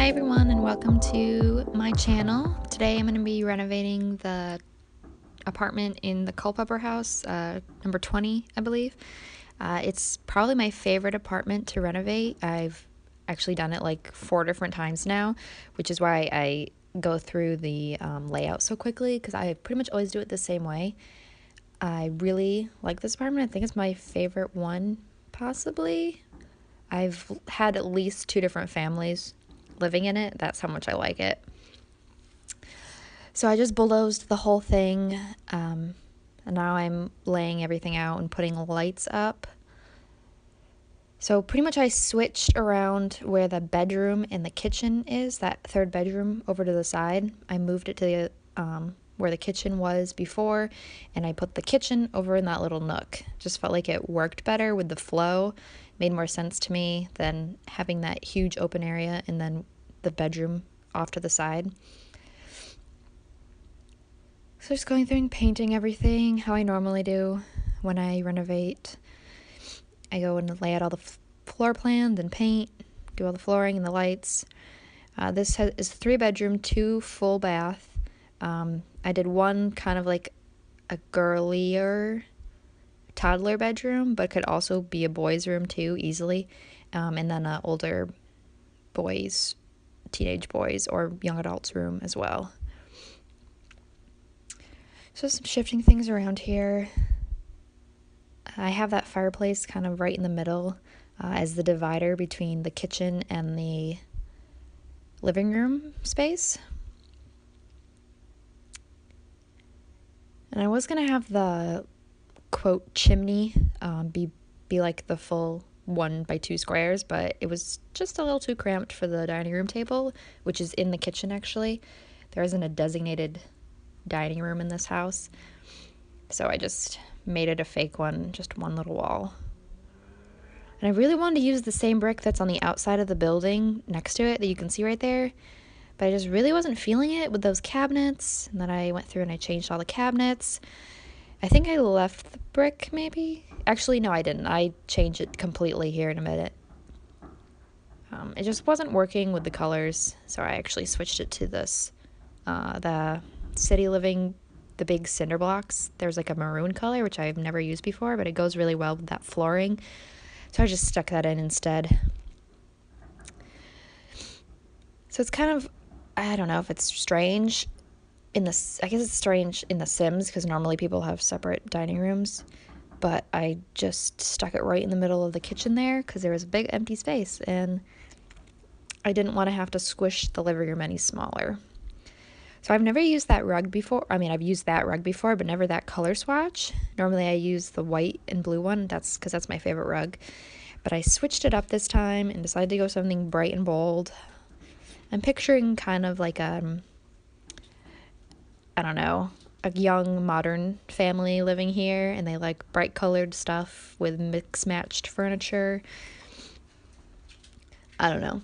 Hi everyone and welcome to my channel. Today I'm going to be renovating the apartment in the Culpepper house, number 20 I believe. It's probably my favorite apartment to renovate. I've actually done it like 4 different times now, which is why I go through the layout so quickly, because I pretty much always do it the same way. I really like this apartment. I think it's my favorite one, possibly. I've had at least 2 different families living in it. That's how much I like it. So I just bulldozed the whole thing, and now I'm laying everything out and putting lights up. So pretty much I switched around where the bedroom and the kitchen is, that third bedroom over to the side. I moved it to the where the kitchen was before, and I put the kitchen over in that little nook. Just felt like it worked better with the flow. Made more sense to me than having that huge open area and then the bedroom off to the side. So just going through and painting everything how I normally do when I renovate. I go and lay out all the floor plans and paint, do all the flooring and the lights. This is 3 bedroom, 2 full bath. I did one kind of like a girlier toddler bedroom, but could also be a boys' room too, easily. And then an older boys, teenage boys, or young adults room as well. So some shifting things around here. I have that fireplace kind of right in the middle as the divider between the kitchen and the living room space. And I was going to have the, quote, chimney be like the full 1x2 squares, but it was just a little too cramped for the dining room table, which is in the kitchen actually. There isn't a designated dining room in this house, so I just made it a fake one, just one little wall. And I really wanted to use the same brick that's on the outside of the building next to it that you can see right there, but I just really wasn't feeling it with those cabinets. And then I went through and I changed all the cabinets. I think I left the brick, maybe. Actually, no, I didn't. I changed it completely here in a minute. It just wasn't working with the colors, so I actually switched it to this, the City Living, the big cinder blocks. There's like a maroon color, which I've never used before, but it goes really well with that flooring. So I just stuck that in instead. So it's kind of, I don't know if it's strange I guess it's strange in The Sims, because normally people have separate dining rooms, but I just stuck it right in the middle of the kitchen there because there was a big empty space, and I didn't want to have to squish the living room any smaller. So I've never used that rug before. I mean, I've used that rug before, but never that color swatch. Normally I use the white and blue one. That's because that's my favorite rug. But I switched it up this time and decided to go something bright and bold. I'm picturing kind of like I don't know, a young modern family living here, and they like bright colored stuff with mix matched furniture. I don't know.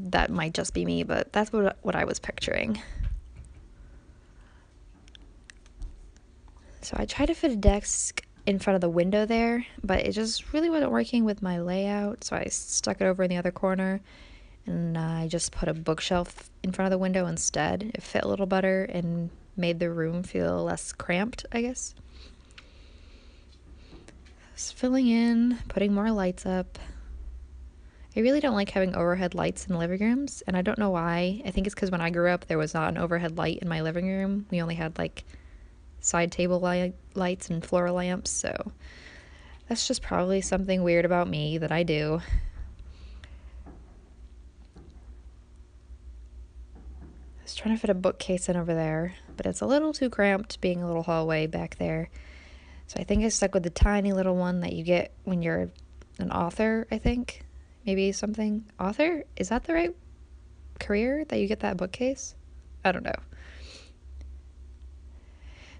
That might just be me, but that's what I was picturing. So I tried to fit a desk in front of the window there, but it just really wasn't working with my layout, so I stuck it over in the other corner, and I just put a bookshelf in front of the window instead. It fit a little better and made the room feel less cramped, I guess. Just filling in, putting more lights up. I really don't like having overhead lights in living rooms, and I don't know why. I think it's because when I grew up, there was not an overhead light in my living room. We only had like side table lights and floor lamps, so that's just probably something weird about me that I do. I was trying to fit a bookcase in over there, but it's a little too cramped being a little hallway back there. So I think I stuck with the tiny little one that you get when you're an author, I think. Maybe something. Author? Is that the right career that you get that bookcase? I don't know.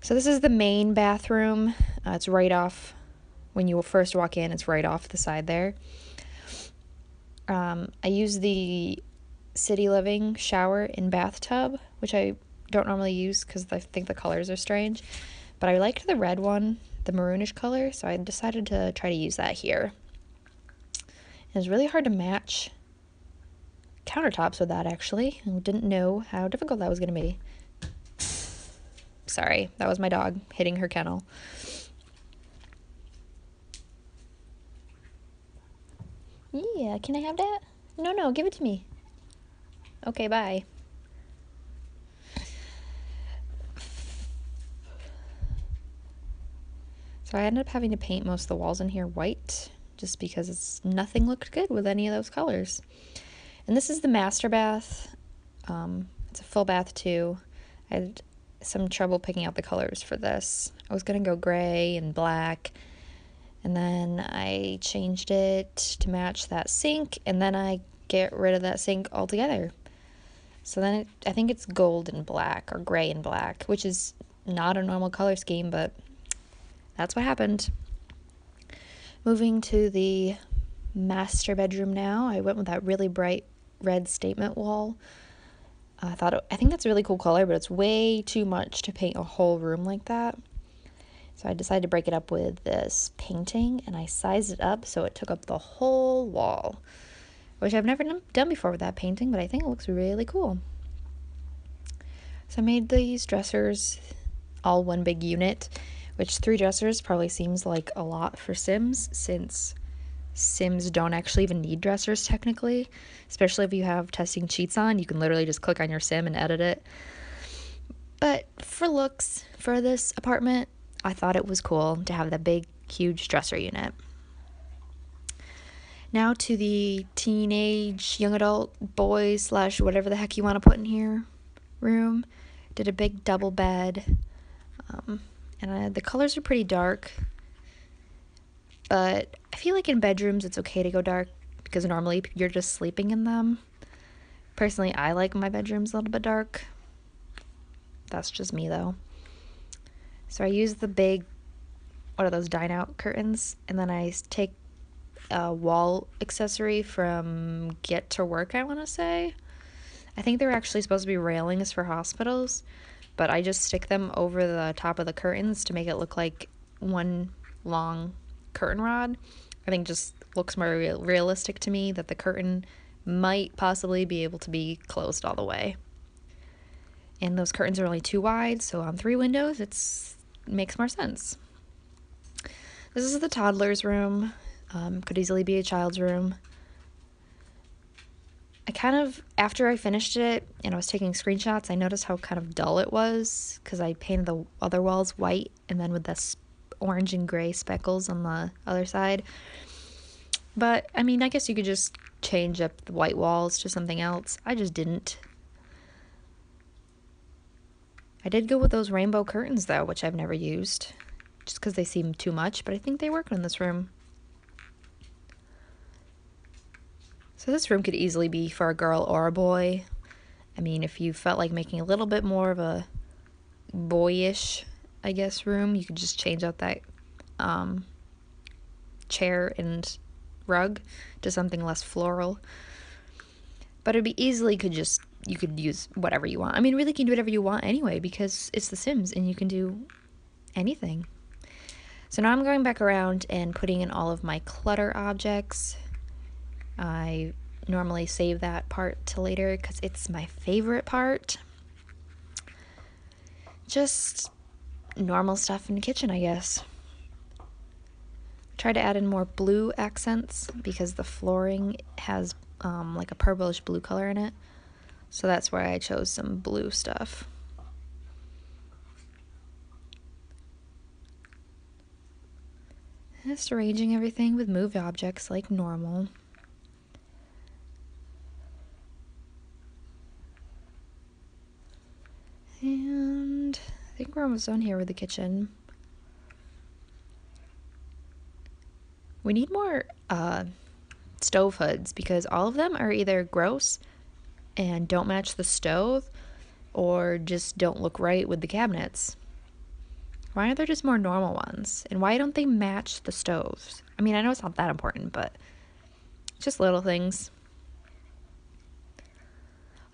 So this is the main bathroom. It's right off, when you first walk in, it's right off the side there. I use the City Living shower and bathtub, which I don't normally use because I think the colors are strange. But I liked the red one, the maroonish color, so I decided to try to use that here. It was really hard to match countertops with that, actually. I didn't know how difficult that was going to be. Sorry, that was my dog hitting her kennel. Yeah, can I have that? No, give it to me. Okay, bye. So I ended up having to paint most of the walls in here white, just because nothing looked good with any of those colors. And this is the master bath. It's a full bath too. I had some trouble picking out the colors for this. I was gonna go gray and black, and then I changed it to match that sink, and then I get rid of that sink altogether. So then I think it's gold and black, or gray and black, which is not a normal color scheme, but that's what happened. Moving to the master bedroom now, I went with that really bright red statement wall. I think that's a really cool color, but it's way too much to paint a whole room like that. So I decided to break it up with this painting, and I sized it up so it took up the whole wall, which I've never done before with that painting, but I think it looks really cool. So I made these dressers all one big unit, which 3 dressers probably seems like a lot for Sims, since Sims don't actually even need dressers technically, especially if you have testing cheats on. You can literally just click on your sim and edit it. But for looks, for this apartment, I thought it was cool to have that big, huge dresser unit. Now to the teenage, young adult, boys / whatever the heck you want to put in here room. Did a big double bed. And the colors are pretty dark. But I feel like in bedrooms it's okay to go dark because normally you're just sleeping in them. Personally, I like my bedrooms a little bit dark. That's just me though. So I use the big, what are those, dine out curtains, and then I take a wall accessory from Get to Work, I want to say. I think they're actually supposed to be railings for hospitals, but I just stick them over the top of the curtains to make it look like one long curtain rod. I think just looks more realistic to me that the curtain might possibly be able to be closed all the way. And those curtains are only 2 wide, so on 3 windows it makes more sense. This is the toddler's room. Could easily be a child's room. After I finished it and I was taking screenshots, I noticed how kind of dull it was because I painted the other walls white and then with this orange and gray speckles on the other side. But, I mean, I guess you could just change up the white walls to something else. I just didn't. I did go with those rainbow curtains, though, which I've never used, just because they seem too much, but I think they work in this room. So this room could easily be for a girl or a boy. I mean, if you felt like making a little bit more of a boyish, I guess, room, you could just change out that chair and rug to something less floral. But it'd be you could use whatever you want. I mean, really, you can do whatever you want anyway, because it's The Sims and you can do anything. So now I'm going back around and putting in all of my clutter objects. I normally save that part to later because it's my favorite part. Just normal stuff in the kitchen, I guess. Try to add in more blue accents because the flooring has like a purplish blue color in it. So that's why I chose some blue stuff. Just arranging everything with moved objects like normal. And I think we're almost done here with the kitchen. We need more stove hoods because all of them are either gross and don't match the stove or just don't look right with the cabinets. Why aren't there just more normal ones? And why don't they match the stoves? I mean, I know it's not that important, but just little things.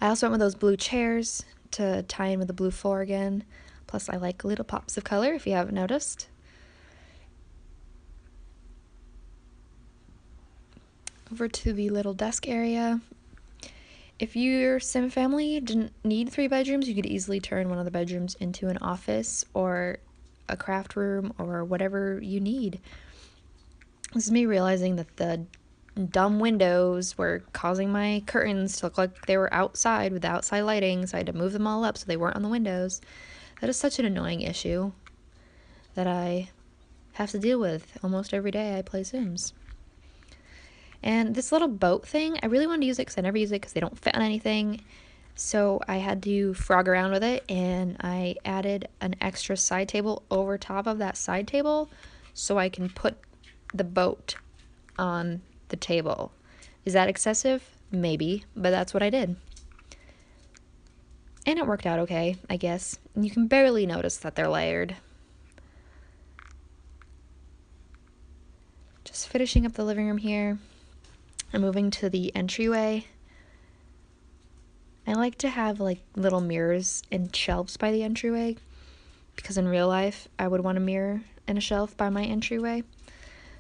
I also went with those blue chairs to tie in with the blue floor again. Plus, I like little pops of color, if you haven't noticed. Over to the little desk area. If your sim family didn't need 3 bedrooms, you could easily turn one of the bedrooms into an office or a craft room or whatever you need. This is me realizing that the dumb windows were causing my curtains to look like they were outside with the outside lighting, so I had to move them all up so they weren't on the windows. That is such an annoying issue that I have to deal with almost every day I play Sims. And this little boat thing, I really wanted to use it because I never use it because they don't fit on anything. So I had to frog around with it, and I added an extra side table over top of that side table so I can put the boat on the table. Is that excessive? Maybe, but that's what I did. And it worked out okay, I guess. You can barely notice that they're layered. Just finishing up the living room here. I'm moving to the entryway. I like to have like little mirrors and shelves by the entryway because in real life I would want a mirror and a shelf by my entryway.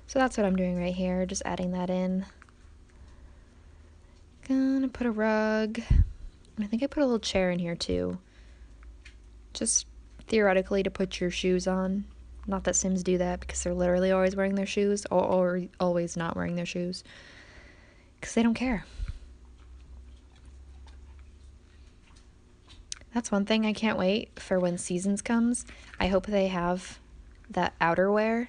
So that's what I'm doing right here, just adding that in. Gonna put a rug. I think I put a little chair in here too. Just theoretically to put your shoes on. Not that Sims do that because they're literally always wearing their shoes or always not wearing their shoes. Because they don't care. That's one thing I can't wait for when seasons comes. I hope they have that outerwear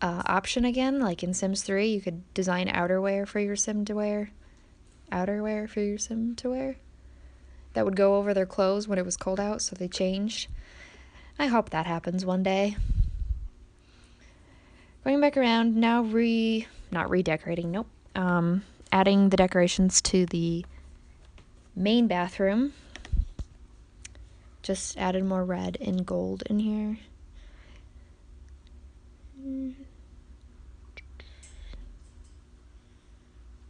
option again. Like in Sims 3, you could design outerwear for your Sim to wear. Outerwear for your Sim to wear. That would go over their clothes when it was cold out, so they changed. I hope that happens one day. Going back around, now not redecorating, nope. Adding the decorations to the main bathroom. Just added more red and gold in here.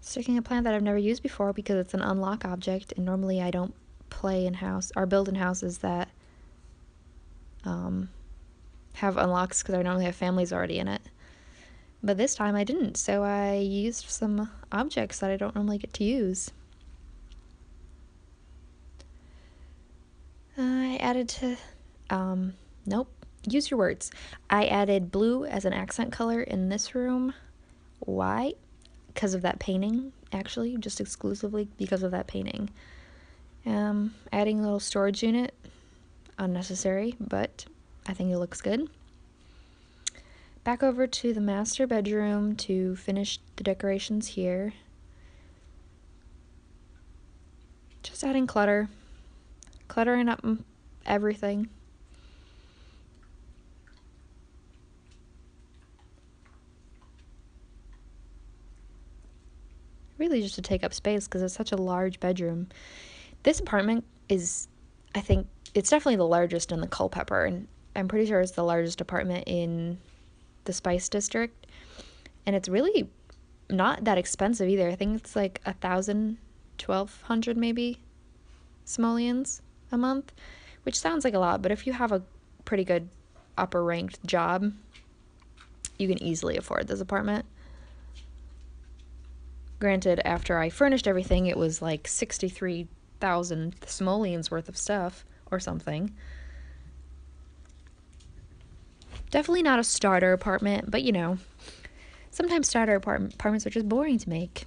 Sticking a plant that I've never used before because it's an unlock object, and normally I don't play in house or build in houses that have unlocks because I normally have families already in it. But this time I didn't, so I used some objects that I don't normally get to use. I added to, nope, use your words. I added blue as an accent color in this room. Why? Because of that painting, actually, just exclusively because of that painting. Adding a little storage unit, unnecessary, but I think it looks good. Back over to the master bedroom to finish the decorations here. Just adding clutter. Cluttering up everything. Really just to take up space because it's such a large bedroom. This apartment is, I think, it's definitely the largest in the Culpepper, and I'm pretty sure it's the largest apartment in the Spice District, and it's really not that expensive either. I think it's like 1,000, 1,200 maybe simoleons a month, which sounds like a lot, but if you have a pretty good upper ranked job, you can easily afford this apartment. Granted, after I furnished everything, it was like 63,000 simoleons worth of stuff or something. Definitely not a starter apartment, but you know, sometimes starter apartments are just boring to make.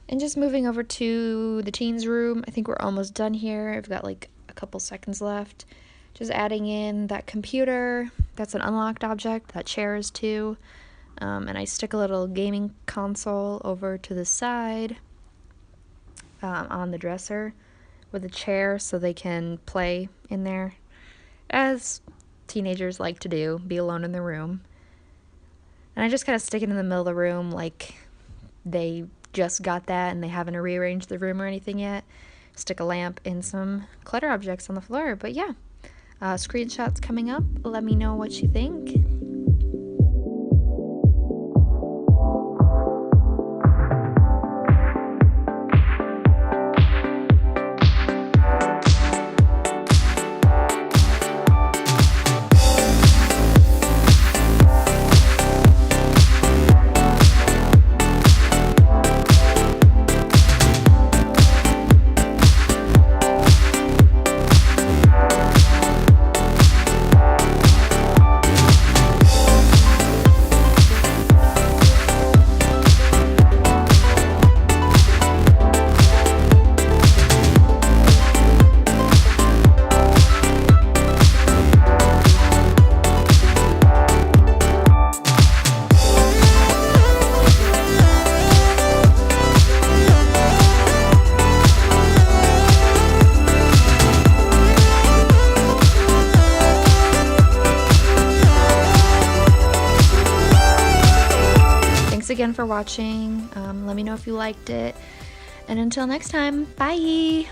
And just moving over to the teens room, I think we're almost done here. I've got like a couple seconds left. Just adding in that computer, that's an unlocked object, that chair is too. And I stick a little gaming console over to the side on the dresser with a chair so they can play in there, as teenagers like to do, be alone in the room. And I just kind of stick it in the middle of the room like they just got that and they haven't rearranged the room or anything yet. Stick a lamp and some clutter objects on the floor. But yeah, screenshots coming up. Let me know what you think. again for watching. Let me know if you liked it. And until next time, bye!